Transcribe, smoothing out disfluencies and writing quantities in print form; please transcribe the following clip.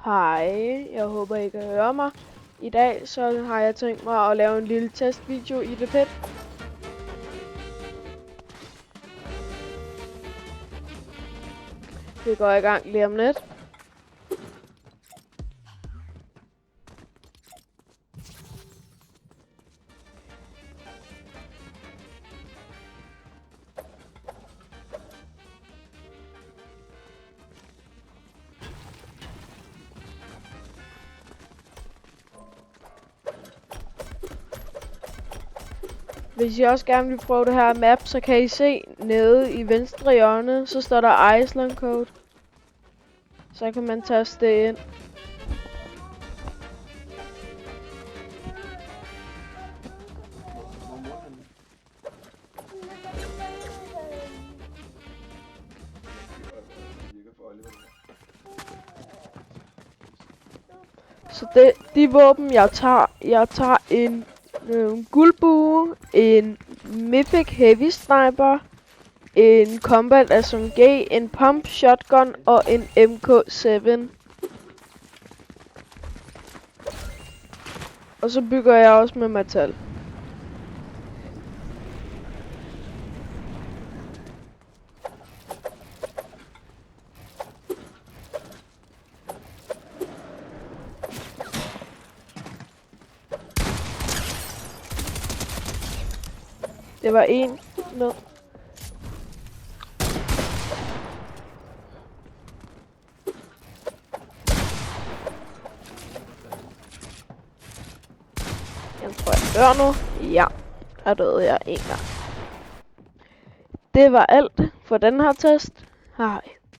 Hej, jeg håber I kan høre mig. I dag så har jeg tænkt mig at lave en lille testvideo i The Pit. Vi går i gang lige om lidt. Hvis I også gerne vil prøve det her map, så kan I se nede i venstre hjørne, så står der Iceland Code. Så kan man taste det ind. Så de våben jeg tager en guldbue, en Mythic Heavy Sniper, en Combat SMG, en Pump Shotgun og en MK7. Og så bygger jeg også med metal. Det var en ned. Jeg tror jeg dør nu. Ja, der døde jeg en gang. Det var alt for den her test. Hej.